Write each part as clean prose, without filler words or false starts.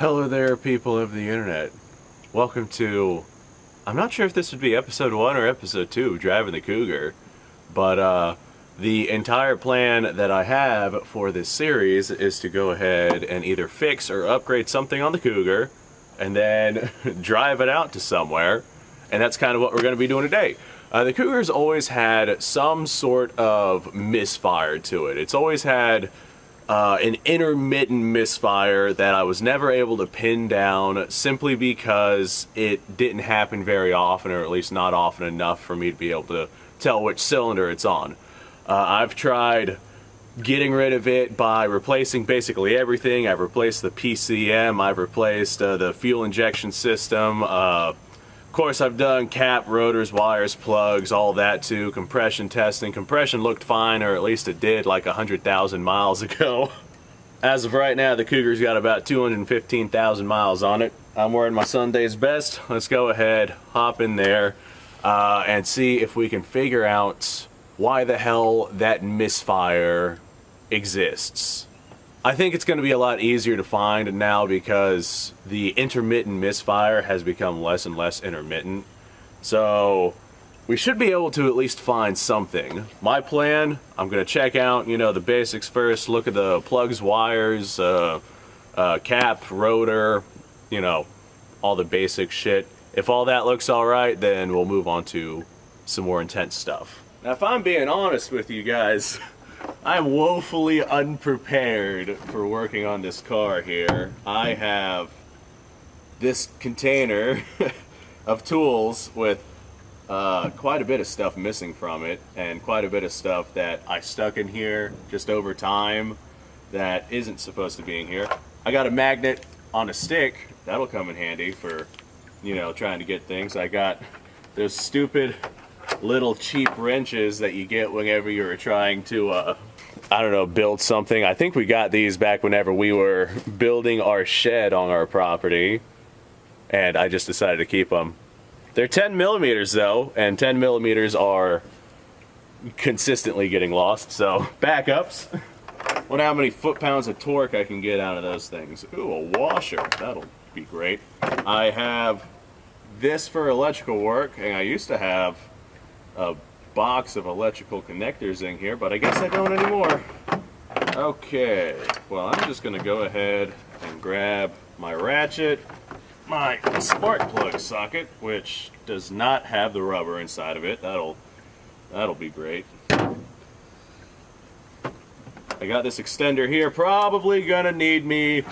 Hello there, people of the internet. Welcome to, I'm not sure if this would be episode 1 or episode 2 of Driving the Cougar, but the entire plan that I have for this series is to go ahead and either fix or upgrade something on the Cougar and then drive it out to somewhere, and that's kind of what we're going to be doing today. The Cougar's always had some sort of misfire to it. It's always had an intermittent misfire that I was never able to pin down simply because it didn't happen very often, or at least not often enough for me to be able to tell which cylinder it's on. I've tried getting rid of it by replacing basically everything. I've replaced the PCM, I've replaced the fuel injection system, of course I've done cap, rotors, wires, plugs, all that too, compression testing. Compression looked fine, or at least it did like 100,000 miles ago. As of right now, the Cougar's got about 215,000 miles on it. I'm wearing my Sunday's best. Let's go ahead, hop in there, and see if we can figure out why the hell that misfire exists. I think it's going to be a lot easier to find now because the intermittent misfire has become less and less intermittent. So we should be able to at least find something. My plan, I'm going to check out, the basics first, look at the plugs, wires, cap, rotor, all the basic shit. If all that looks alright, then we'll move on to some more intense stuff. Now, if I'm being honest with you guys, I'm woefully unprepared for working on this car here. I have this container of tools with quite a bit of stuff missing from it, and quite a bit of stuff that I stuck in here just over time that isn't supposed to be in here. I got a magnet on a stick. That'll come in handy for, trying to get things. I got those stupid little cheap wrenches that you get whenever you're trying to build something. I think we got these back whenever we were building our shed on our property, and I just decided to keep them. They're 10 millimeters though, and 10 millimeters are consistently getting lost, so backups. Wonder how many foot-pounds of torque I can get out of those things. Ooh, a washer, that'll be great. I have this for electrical work, and I used to have a box of electrical connectors in here, but I guess I don't anymore. Okay, well, I'm just gonna go ahead and grab my ratchet, my spark plug socket, which does not have the rubber inside of it. That'll be great. I got this extender here, probably gonna need me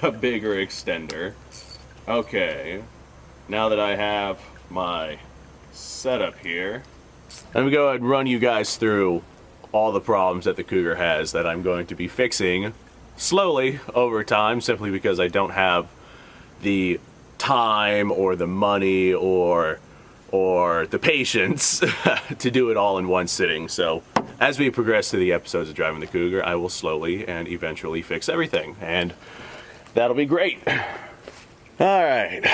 a bigger extender. Okay, now that I have my setup here, let me go ahead and run you guys through all the problems that the Cougar has that I'm going to be fixing slowly over time, simply because I don't have the time or the money or the patience to do it all in one sitting. So as we progress through the episodes of Driving the Cougar, I will slowly and eventually fix everything, and that'll be great. Alright,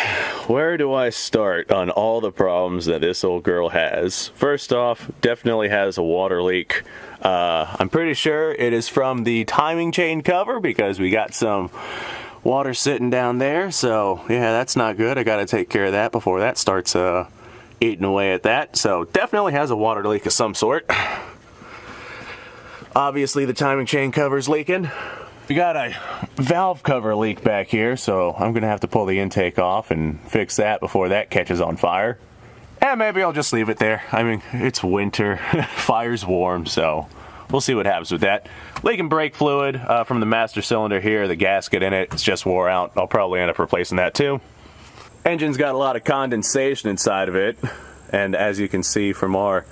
where do I start on all the problems that this old girl has? First off, definitely has a water leak. I'm pretty sure it is from the timing chain cover because we got some water sitting down there, so yeah, that's not good. I gotta take care of that before that starts eating away at that. So definitely has a water leak of some sort. Obviously the timing chain cover's leaking. We got a valve cover leak back here, so I'm gonna have to pull the intake off and fix that before that catches on fire. And maybe I'll just leave it there. I mean, it's winter, fire's warm, so we'll see what happens with that. Leaking brake fluid from the master cylinder here, the gasket in it's just wore out. I'll probably end up replacing that too. Engine's got a lot of condensation inside of it, and as you can see from our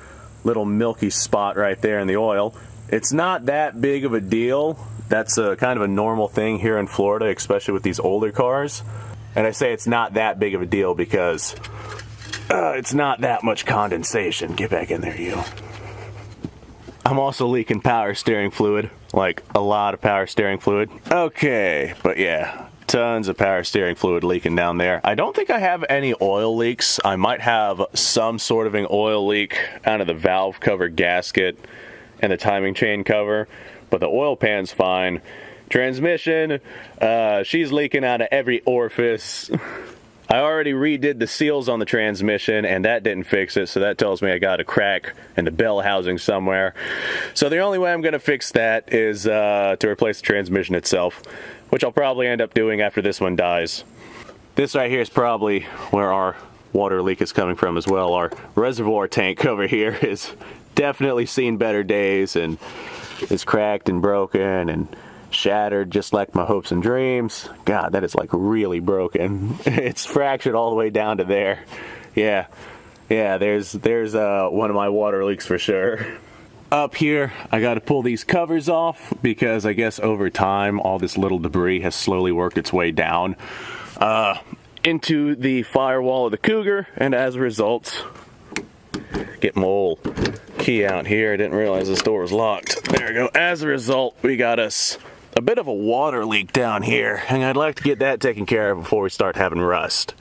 little milky spot right there in the oil, it's not that big of a deal. That's kind of a normal thing here in Florida, especially with these older cars. And I say it's not that big of a deal because it's not that much condensation. Get back in there, you. I'm also leaking power steering fluid, like a lot of power steering fluid. Okay, but yeah, tons of power steering fluid leaking down there. I don't think I have any oil leaks. I might have some sort of an oil leak out of the valve cover gasket and the timing chain cover, but the oil pan's fine. Transmission, she's leaking out of every orifice. I already redid the seals on the transmission and that didn't fix it, so that tells me I got a crack in the bell housing somewhere. So the only way I'm going to fix that is to replace the transmission itself, which I'll probably end up doing after this one dies. This right here is probably where our water leak is coming from as well. Our reservoir tank over here has definitely seen better days and is cracked and broken and shattered just like my hopes and dreams. God, that is like really broken. It's fractured all the way down to there. Yeah, there's one of my water leaks for sure. Up here, I got to pull these covers off because I guess over time all this little debris has slowly worked its way down into the firewall of the Cougar, and as a result, get my old key out here. I didn't realize this door was locked. There we go. As a result, we got us a bit of a water leak down here, and I'd like to get that taken care of before we start having rust.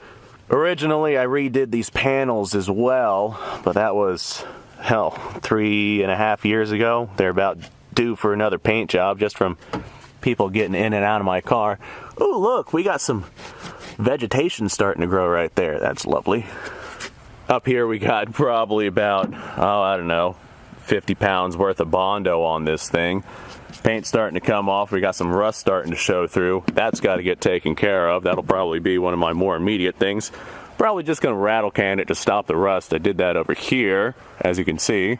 Originally, I redid these panels as well, but that was, hell, 3.5 years ago. They're about due for another paint job just from people getting in and out of my car. Oh, look, we got some vegetation starting to grow right there. That's lovely. Up here we got probably about, oh, I don't know, 50 pounds worth of Bondo on this thing. Paint's starting to come off. We got some rust starting to show through. That's got to get taken care of. That'll probably be one of my more immediate things. Probably just going to rattle can it to stop the rust. I did that over here, as you can see.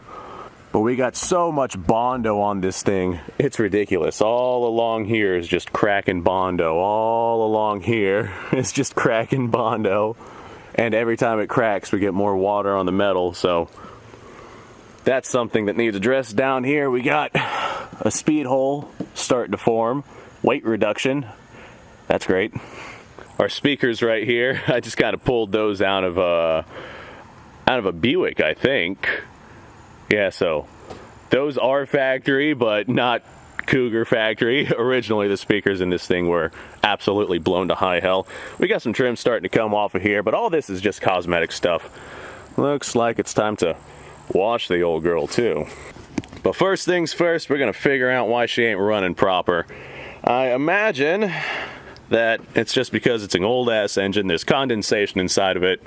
But we got so much Bondo on this thing, it's ridiculous. All along here is just cracking Bondo. All along here is just cracking Bondo. And every time it cracks, we get more water on the metal, so that's something that needs addressed. Down here, we got a speed hole starting to form. Weight reduction. That's great. Our speakers right here, I just kind of pulled those out of a Buick, I think. Yeah, so those are factory, but not Cougar factory. Originally, the speakers in this thing were absolutely blown to high hell. We got some trim starting to come off of here, but all this is just cosmetic stuff. Looks like it's time to wash the old girl too. But first things first, we're gonna figure out why she ain't running proper. I imagine that it's just because it's an old ass engine. There's condensation inside of it.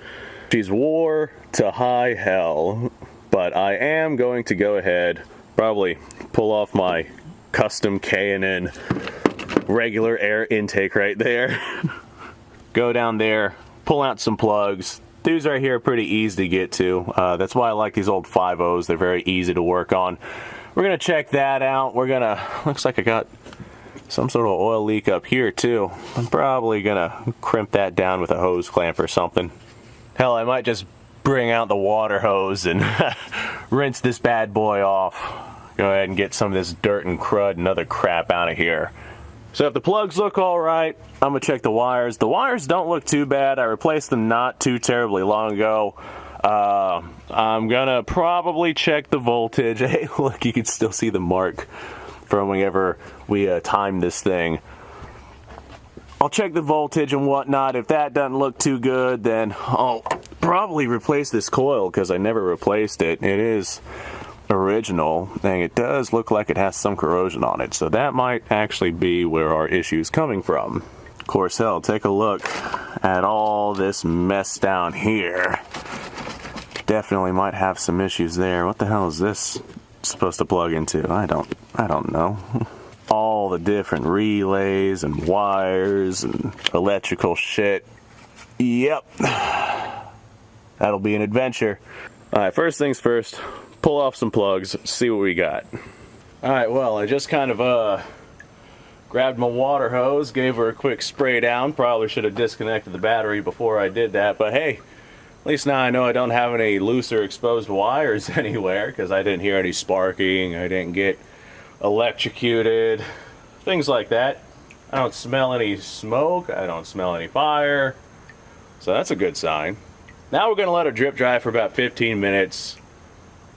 She's wore to high hell. But I am going to go ahead, probably pull off my custom K&N regular air intake right there. Go down there, pull out some plugs. These right here are pretty easy to get to. That's why I like these old 5.0s. They're very easy to work on. We're gonna check that out. We're gonna, looks like I got some sort of oil leak up here too. I'm probably gonna crimp that down with a hose clamp or something. Hell, I might just bring out the water hose and rinse this bad boy off. Go ahead and get some of this dirt and crud and other crap out of here. So if the plugs look all right, I'm gonna check the wires. The wires don't look too bad. I replaced them not too terribly long ago. I'm gonna probably check the voltage. Hey, look, you can still see the mark from whenever we timed this thing. I'll check the voltage and whatnot. If that doesn't look too good, then I'll probably replace this coil because I never replaced it. It is original, and it does look like it has some corrosion on it. So that might actually be where our issue's coming from. Of course, hell, take a look at all this mess down here. Definitely might have some issues there. What the hell is this supposed to plug into? I don't know. All the different relays and wires and electrical shit. Yep. That'll be an adventure. Alright, first things first, pull off some plugs, see what we got. Alright, well, I just kind of grabbed my water hose, gave her a quick spray down. Probably should have disconnected the battery before I did that, but hey, at least now I know I don't have any loose or exposed wires anywhere, because I didn't hear any sparking, I didn't get electrocuted, things like that. I don't smell any smoke, I don't smell any fire, so that's a good sign. Now we're going to let her drip dry for about 15 minutes.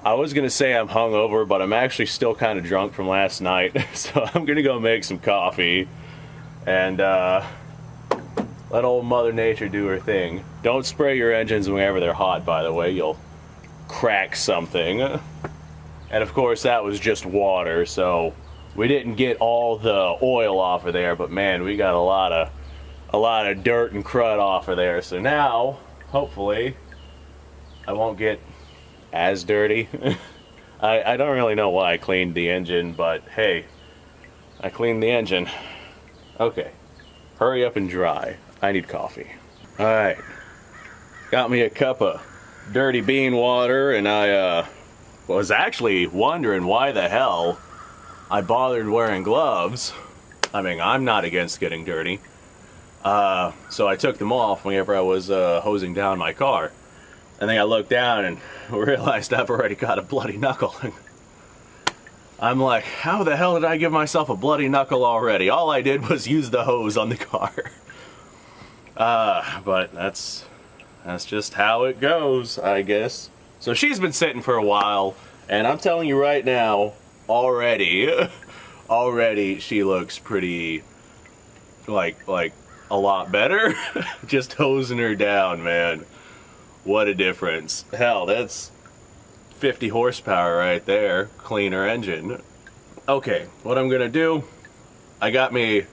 I was going to say I'm hungover, but I'm actually still kind of drunk from last night, so I'm going to go make some coffee and let old Mother Nature do her thing. Don't spray your engines whenever they're hot, by the way, you'll crack something. And of course that was just water, so we didn't get all the oil off of there, but man, we got a lot of dirt and crud off of there. So now, hopefully, I won't get as dirty. I don't really know why I cleaned the engine, but hey, I cleaned the engine. Okay, hurry up and dry. I need coffee. Alright, got me a cup of dirty bean water, and I was actually wondering why the hell I bothered wearing gloves. I mean, I'm not against getting dirty. So I took them off whenever I was hosing down my car. And then I looked down and realized I've already got a bloody knuckle. I'm like, how the hell did I give myself a bloody knuckle already? All I did was use the hose on the car. But that's just how it goes, I guess. So she's been sitting for a while, and I'm telling you right now, already she looks pretty, like a lot better. Just hosing her down, man. What a difference. Hell, that's 50 horsepower right there. Cleaner engine. Okay, what I'm gonna do, I got me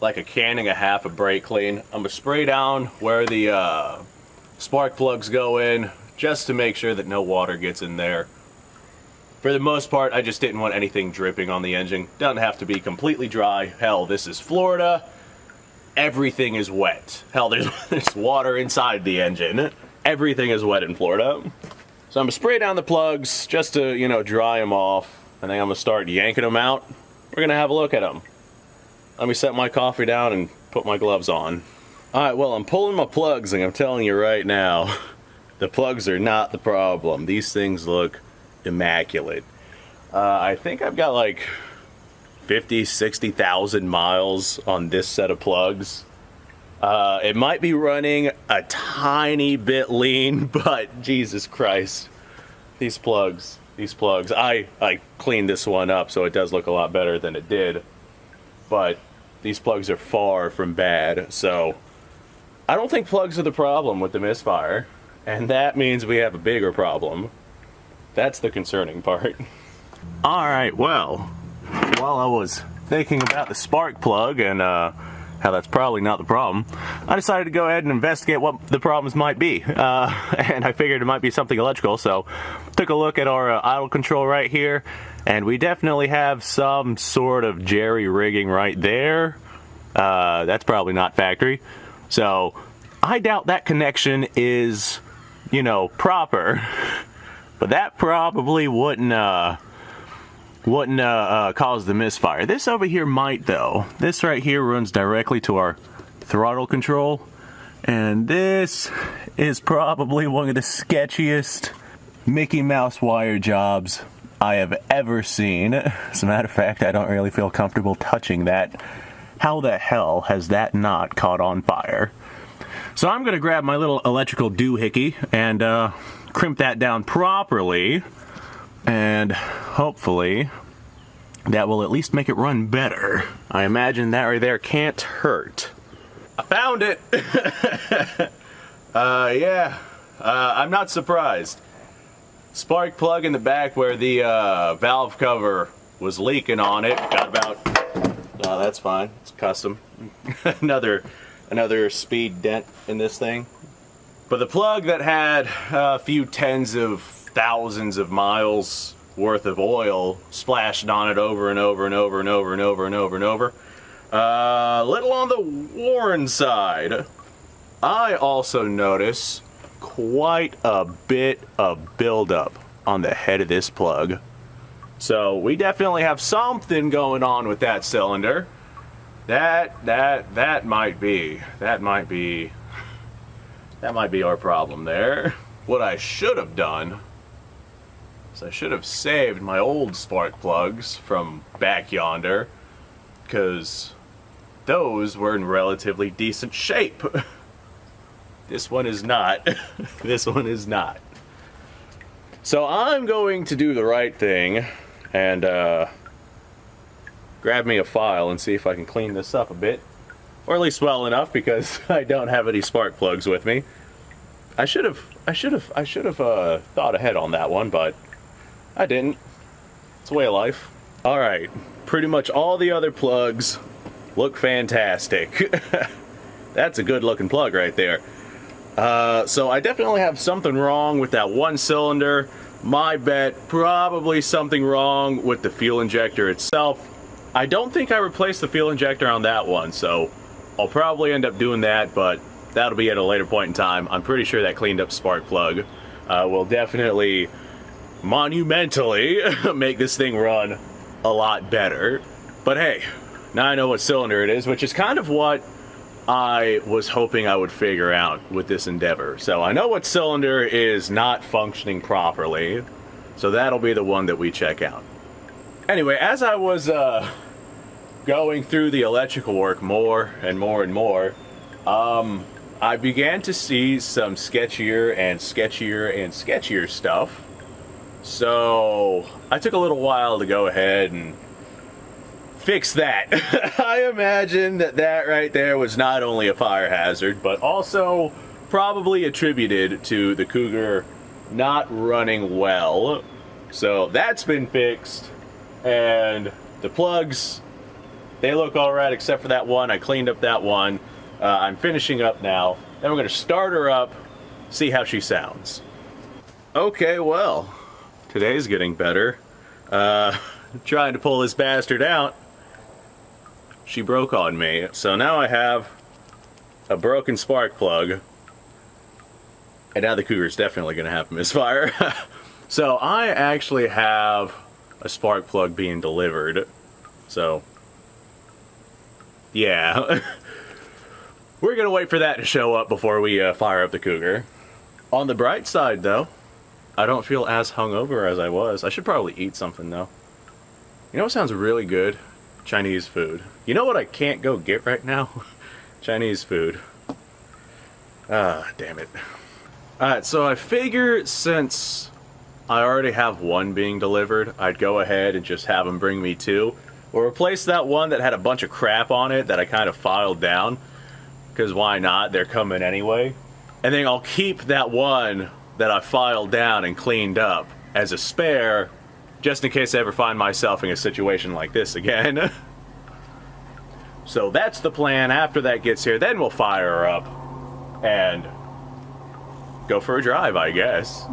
like a can and a half of brake clean. I'm gonna spray down where the spark plugs go in, just to make sure that no water gets in there. For the most part, I just didn't want anything dripping on the engine. Doesn't have to be completely dry. Hell, this is Florida. Everything is wet. Hell, there's water inside the engine. Everything is wet in Florida. So I'm gonna spray down the plugs just to, you know, dry them off. And then I'm gonna start yanking them out. We're gonna have a look at them. Let me set my coffee down and put my gloves on. Alright, well, I'm pulling my plugs, and I'm telling you right now, the plugs are not the problem. These things look immaculate. I think I've got like 50, 60,000 miles on this set of plugs. It might be running a tiny bit lean, but Jesus Christ, these plugs. I cleaned this one up so it does look a lot better than it did, but these plugs are far from bad. So I don't think plugs are the problem with the Misfire, and that means we have a bigger problem. That's the concerning part. Alright, well, while I was thinking about the spark plug and how that's probably not the problem, I decided to go ahead and investigate what the problems might be. And I figured it might be something electrical, so took a look at our idle control right here, and we definitely have some sort of jerry-rigging right there. That's probably not factory. So I doubt that connection is, you know, proper. But that probably wouldn't cause the misfire. This over here might, though. This right here runs directly to our throttle control, and this is probably one of the sketchiest Mickey Mouse wire jobs I have ever seen. As a matter of fact, I don't really feel comfortable touching that. How the hell has that not caught on fire? So I'm gonna grab my little electrical doohickey and crimp that down properly, and hopefully that will at least make it run better. I imagine that right there can't hurt. I found it! Yeah, I'm not surprised. Spark plug in the back where the valve cover was leaking on it. Got about, that's fine, it's custom. another speed dent in this thing. But the plug that had a few tens of thousands of miles worth of oil splashed on it over and over and over and over and over and over and over. A little on the worn side. I also notice quite a bit of buildup on the head of this plug. So we definitely have something going on with that cylinder. That might be our problem there. What I should have done is I should have saved my old spark plugs from back yonder, because those were in relatively decent shape. This one is not. This one is not. So I'm going to do the right thing and grab me a file and see if I can clean this up a bit. Or at least well enough, because I don't have any spark plugs with me. I should have thought ahead on that one, but I didn't. It's a way of life. Alright, pretty much all the other plugs look fantastic. That's a good looking plug right there. So I definitely have something wrong with that one cylinder. My bet, probably something wrong with the fuel injector itself. I don't think I replaced the fuel injector on that one, so I'll probably end up doing that, but that'll be at a later point in time. I'm pretty sure that cleaned up spark plug will definitely monumentally make this thing run a lot better. But hey, now I know what cylinder it is, which is kind of what I was hoping I would figure out with this endeavor. So I know what cylinder is not functioning properly, so that'll be the one that we check out. Anyway, as I was going through the electrical work more and more and more, I began to see some sketchier and sketchier and sketchier stuff. So I took a little while to go ahead and fix that. I imagine that that right there was not only a fire hazard, but also probably attributed to the Cougar not running well. So that's been fixed, and the plugs, they look alright except for that one. I cleaned up that one. I'm finishing up now. Then we're going to start her up, see how she sounds. Okay, well, today's getting better. Trying to pull this bastard out. She broke on me, so now I have a broken spark plug, and now the Cougar's definitely going to have a misfire. So I actually have a spark plug being delivered, so yeah. We're going to wait for that to show up before we fire up the Cougar. On the bright side, though, I don't feel as hungover as I was. I should probably eat something, though. You know what sounds really good? Chinese food. You know what I can't go get right now? Chinese food. Ah, damn it. Alright, so I figure since I already have one being delivered, I'd go ahead and just have them bring me two. Or replace that one that had a bunch of crap on it that I kind of filed down. Because why not? They're coming anyway. And then I'll keep that one that I filed down and cleaned up as a spare, just in case I ever find myself in a situation like this again. So that's the plan. After that gets here, then we'll fire her up and go for a drive, I guess.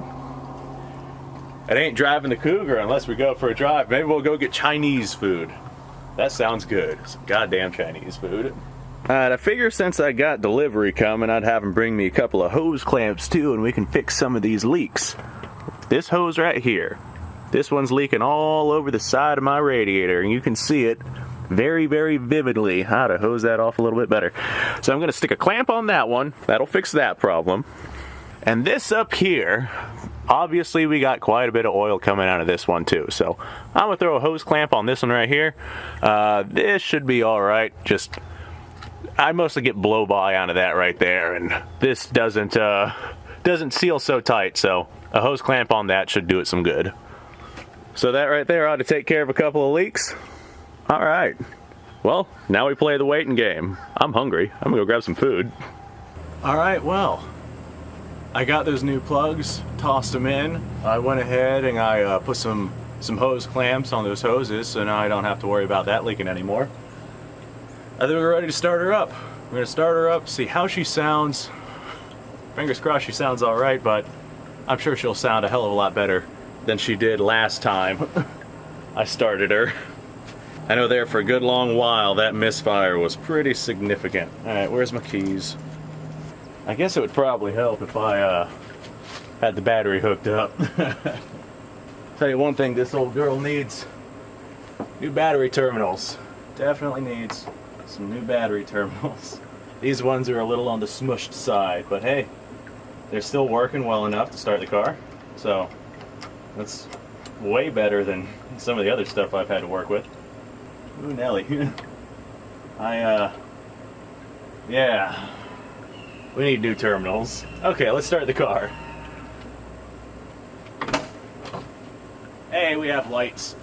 It ain't driving the Cougar unless we go for a drive. Maybe we'll go get Chinese food. That sounds good. Some goddamn Chinese food. Alright, I figure since I got delivery coming, I'd have them bring me a couple of hose clamps too, and we can fix some of these leaks. This hose right here. This one's leaking all over the side of my radiator, and you can see it very, very vividly. How to hose that off a little bit better. So I'm going to stick a clamp on that one. That'll fix that problem. And this up here, obviously we got quite a bit of oil coming out of this one too. So I'm going to throw a hose clamp on this one right here. This should be alright. Just, I mostly get blow by out of that right there, and this doesn't seal so tight, so a hose clamp on that should do it some good. So that right there ought to take care of a couple of leaks. Alright, well, now we play the waiting game. I'm hungry. I'm gonna go grab some food. Alright, well, I got those new plugs, tossed them in. I went ahead and I put some hose clamps on those hoses, so now I don't have to worry about that leaking anymore. I think we're ready to start her up. We're gonna start her up, see how she sounds. Fingers crossed she sounds alright, but I'm sure she'll sound a hell of a lot better than she did last time I started her. I know there for a good long while that misfire was pretty significant. Alright, where's my keys? I guess it would probably help if I had the battery hooked up. Tell you one thing, this old girl needs new battery terminals. Definitely needs some new battery terminals. These ones are a little on the smushed side, but hey, they're still working well enough to start the car. So that's way better than some of the other stuff I've had to work with. Ooh, Nelly. Yeah. We need new terminals. Okay, let's start the car. Hey, we have lights.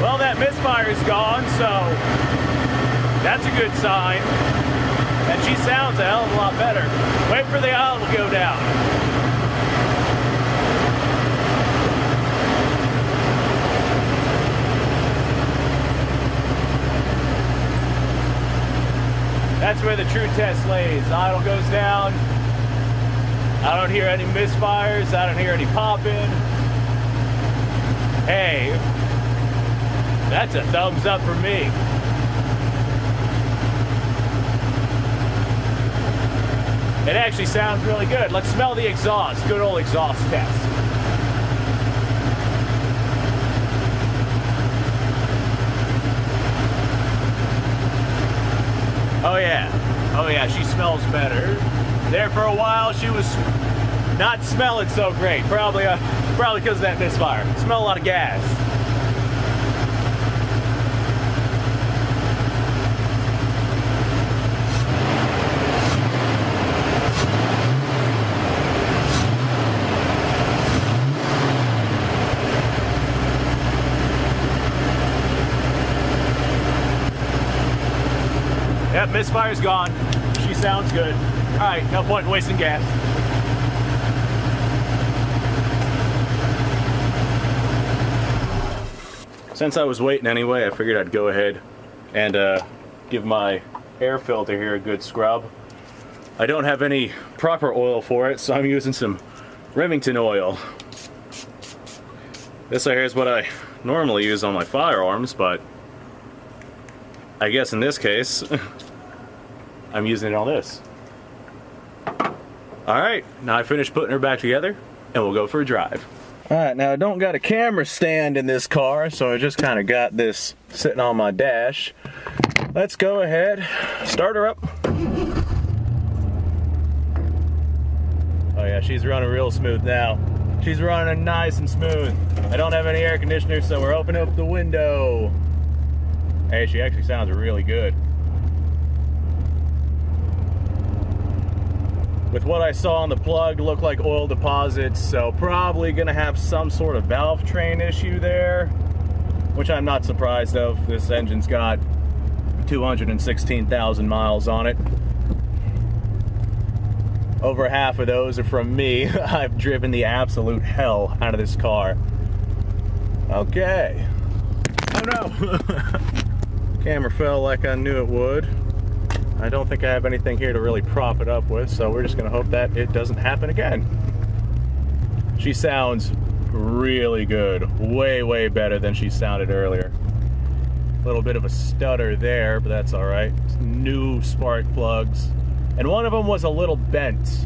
Well, that misfire is gone, so that's a good sign. And she sounds a hell of a lot better. Wait for the idle to go down. That's where the true test lays. Idle goes down. I don't hear any misfires. I don't hear any popping. Hey, that's a thumbs up for me. It actually sounds really good. Let's smell the exhaust. Good old exhaust test. Oh yeah, she smells better. There for a while, she was not smelling so great. Probably because of that misfire. Smell a lot of gas. Yep, misfire's gone. She sounds good. All right, no point in wasting gas. Since I was waiting anyway, I figured I'd go ahead and give my air filter here a good scrub. I don't have any proper oil for it, so I'm using some Remington oil. This right here is what I normally use on my firearms, but I guess in this case, I'm using it on this. Alright, now I finished putting her back together, and we'll go for a drive. Alright, now I don't got a camera stand in this car, so I just kind of got this sitting on my dash. Let's go ahead, start her up. Oh yeah, she's running real smooth now. She's running nice and smooth. I don't have any air conditioner, so we're opening up the window. Hey, she actually sounds really good. With what I saw on the plug, looked like oil deposits, so probably gonna have some sort of valve train issue there, which I'm not surprised of. This engine's got 216,000 miles on it. Over half of those are from me. I've driven the absolute hell out of this car. Okay. Oh no! Camera fell like I knew it would. I don't think I have anything here to really prop it up with, so we're just gonna hope that it doesn't happen again. She sounds really good. Way, way better than she sounded earlier. A little bit of a stutter there, but that's all right. New spark plugs. And one of them was a little bent.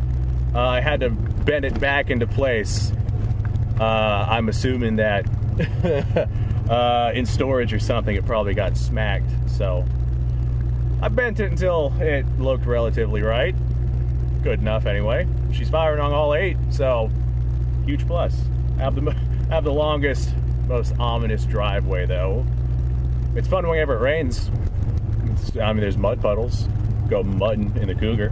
I had to bend it back into place. I'm assuming that in storage or something, it probably got smacked, so I bent it until it looked relatively right. Good enough anyway. She's firing on all 8, so huge plus. I have the longest, most ominous driveway though. It's fun whenever it rains. I mean, there's mud puddles. Go mudding in the Cougar.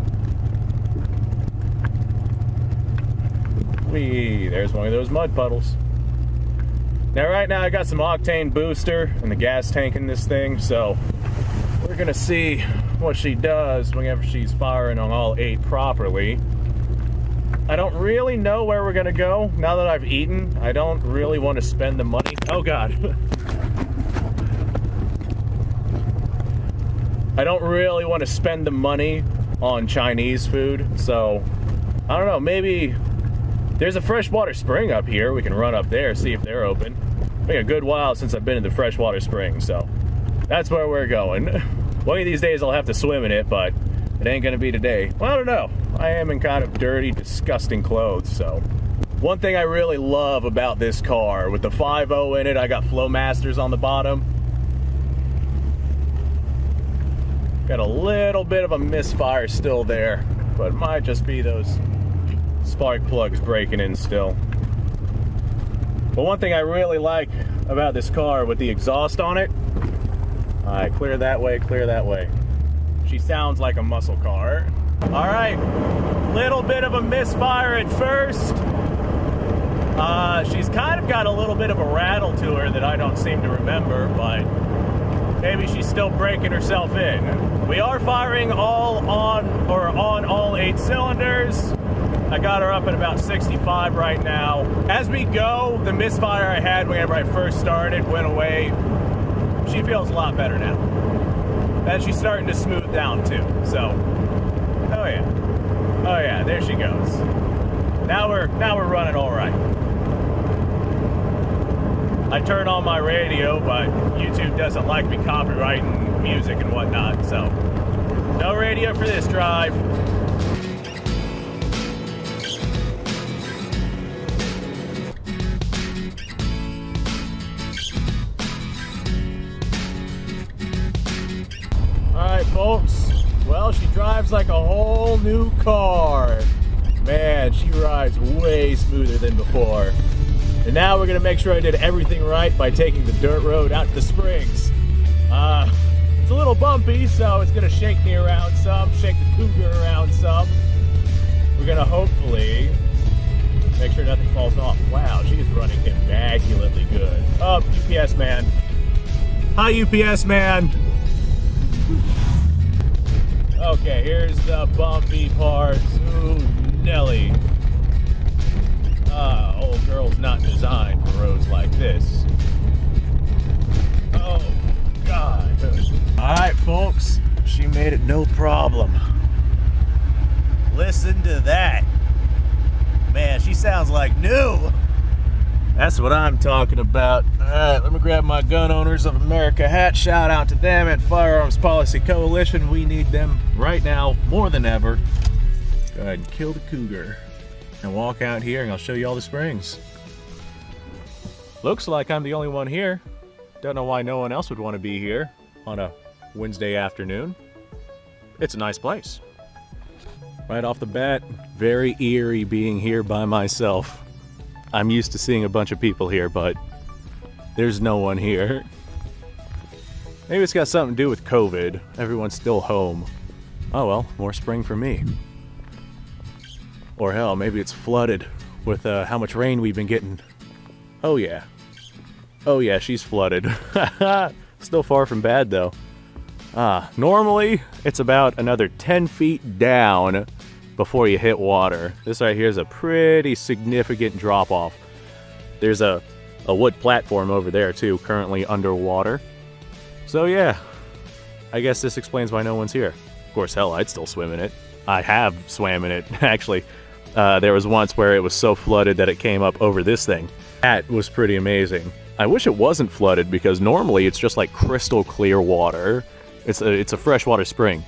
Whee, there's one of those mud puddles. Now right now I got some octane booster in the gas tank in this thing, so we're gonna see what she does whenever she's firing on all 8 properly. I don't really know where we're gonna go. Now that I've eaten, I don't really want to spend the money. Oh God. I don't really want to spend the money on Chinese food, so I don't know, maybe there's a freshwater spring up here. We can run up there, see if they're open. It's been a good while since I've been in the freshwater spring, so that's where we're going. One of these days I'll have to swim in it, but it ain't gonna be today. Well, I don't know. I am in kind of dirty, disgusting clothes, so. One thing I really love about this car, with the 5.0 in it, I got Flowmasters on the bottom. Got a little bit of a misfire still there, but it might just be those spark plugs breaking in still. But one thing I really like about this car with the exhaust on it, alright, clear that way, clear that way. She sounds like a muscle car. Alright, little bit of a misfire at first. She's kind of got a little bit of a rattle to her that I don't seem to remember, but Maybe she's still breaking herself in. We are firing on all 8 cylinders. I got her up at about 65 right now. As we go, the misfire I had whenever I first started went away. She feels a lot better now. And she's starting to smooth down too, so. Oh yeah, there she goes. Now we're running all right. I turn on my radio, but YouTube doesn't like me copyrighting music and whatnot, so no radio for this drive. Alright folks, well, she drives like a whole new car. Man, she rides way smoother than before. And now we're gonna make sure I did everything right by taking the dirt road out to the springs. It's a little bumpy, so it's gonna shake me around some, shake the Cougar around some. We're gonna hopefully make sure nothing falls off. Wow, she is running immaculately good. Oh, UPS man. Hi, UPS man. Okay, here's the bumpy part. Ooh, Nelly. Old girl's not designed for roads like this. Oh, God. Alright, folks. She made it no problem. Listen to that. Man, she sounds like new. That's what I'm talking about. Alright, let me grab my Gun Owners of America hat. Shout out to them at Firearms Policy Coalition. We need them right now more than ever. Go ahead and kill the Cougar. And walk out here and I'll show you all the springs. Looks like I'm the only one here. Don't know why no one else would want to be here on a Wednesday afternoon. It's a nice place. Right off the bat, very eerie being here by myself. I'm used to seeing a bunch of people here, but there's no one here. Maybe it's got something to do with COVID. Everyone's still home. Oh well, more spring for me. Or hell, maybe it's flooded with how much rain we've been getting. Oh yeah. Oh yeah, she's flooded. Still far from bad though. Normally it's about another 10 feet down before you hit water. This right here is a pretty significant drop off. There's a wood platform over there too, currently underwater. So yeah, I guess this explains why no one's here. Of course, hell, I'd still swim in it. I have swam in it, actually. There was once where it was so flooded that it came up over this thing. That was pretty amazing. I wish it wasn't flooded because normally it's just like crystal clear water. It's a freshwater spring.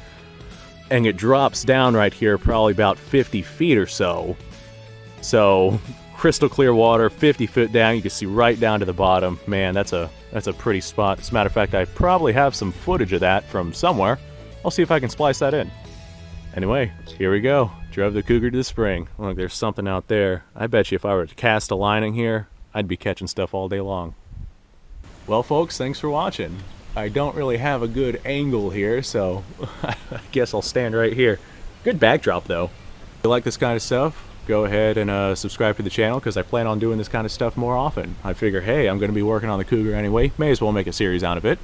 And it drops down right here probably about 50 feet or so. So, crystal clear water, 50 foot down, you can see right down to the bottom. Man, that's a pretty spot. As a matter of fact, I probably have some footage of that from somewhere. I'll see if I can splice that in. Anyway, here we go. Drove the Cougar to the spring. Look, there's something out there. I bet you if I were to cast a line in here, I'd be catching stuff all day long. Well, folks, thanks for watching. I don't really have a good angle here, so I guess I'll stand right here. Good backdrop, though. If you like this kind of stuff, go ahead and subscribe to the channel, because I plan on doing this kind of stuff more often. I figure, hey, I'm going to be working on the Cougar anyway. May as well make a series out of it.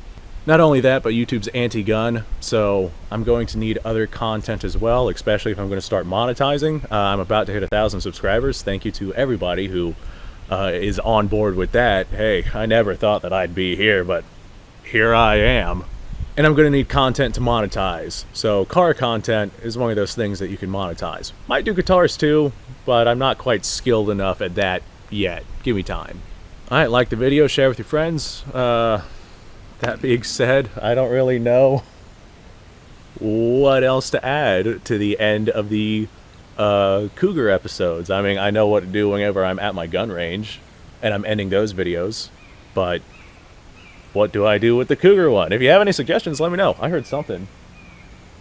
Not only that, but YouTube's anti-gun, so I'm going to need other content as well, especially if I'm going to start monetizing. I'm about to hit 1,000 subscribers. Thank you to everybody who is on board with that. Hey, I never thought that I'd be here, but here I am. And I'm going to need content to monetize. So car content is one of those things that you can monetize. Might do guitars too, but I'm not quite skilled enough at that yet. Give me time. Alright, like the video, share with your friends. That being said, I don't really know what else to add to the end of the Cougar episodes. I mean, I know what to do whenever I'm at my gun range, and I'm ending those videos, but what do I do with the Cougar one? If you have any suggestions, let me know. I heard something.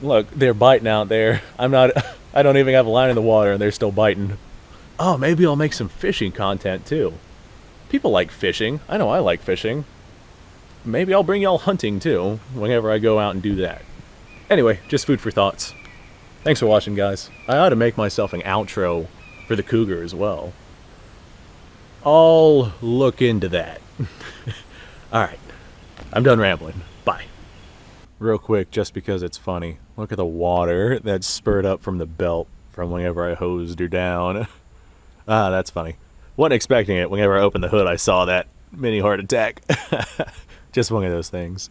Look, they're biting out there. I don't even have a line in the water, and they're still biting. Oh, maybe I'll make some fishing content, too. People like fishing. I know I like fishing. Maybe I'll bring y'all hunting, too, whenever I go out and do that. Anyway, just food for thoughts. Thanks for watching, guys. I ought to make myself an outro for the Cougar as well. I'll look into that. Alright, I'm done rambling. Bye. real quick just because it's funny. Look at the water that spurred up from the belt from whenever I hosed her down. Ah, that's funny. Wasn't expecting it. Whenever I opened the hood, I saw that mini heart attack. Just one of those things.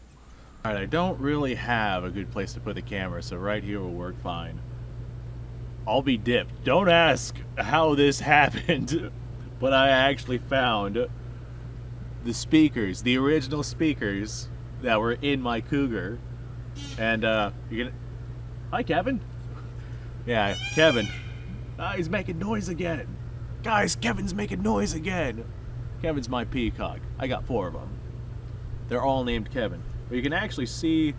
Alright, I don't really have a good place to put the camera, so right here will work fine. I'll be dipped. Don't ask how this happened, but I actually found the speakers, the original speakers that were in my Cougar. And you're gonna... Hi, Kevin. Yeah, Kevin. He's making noise again. Guys, Kevin's making noise again. Kevin's my peacock. I got 4 of them. They're all named Kevin. But you can actually see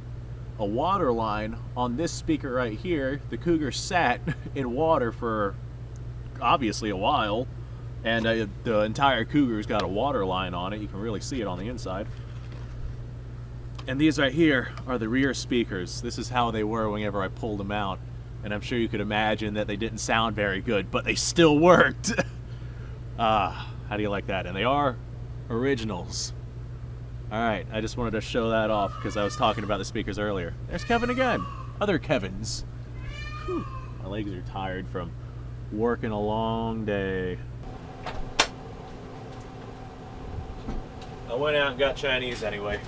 a water line on this speaker right here. The Cougar sat in water for obviously a while, and the entire Cougar's got a water line on it. You can really see it on the inside. And these right here are the rear speakers. This is how they were whenever I pulled them out. And I'm sure you could imagine that they didn't sound very good, but they still worked. How do you like that? And they are originals. Alright, I just wanted to show that off because I was talking about the speakers earlier. There's Kevin again. Other Kevins. Whew. My legs are tired from working a long day. I went out and got Chinese anyway.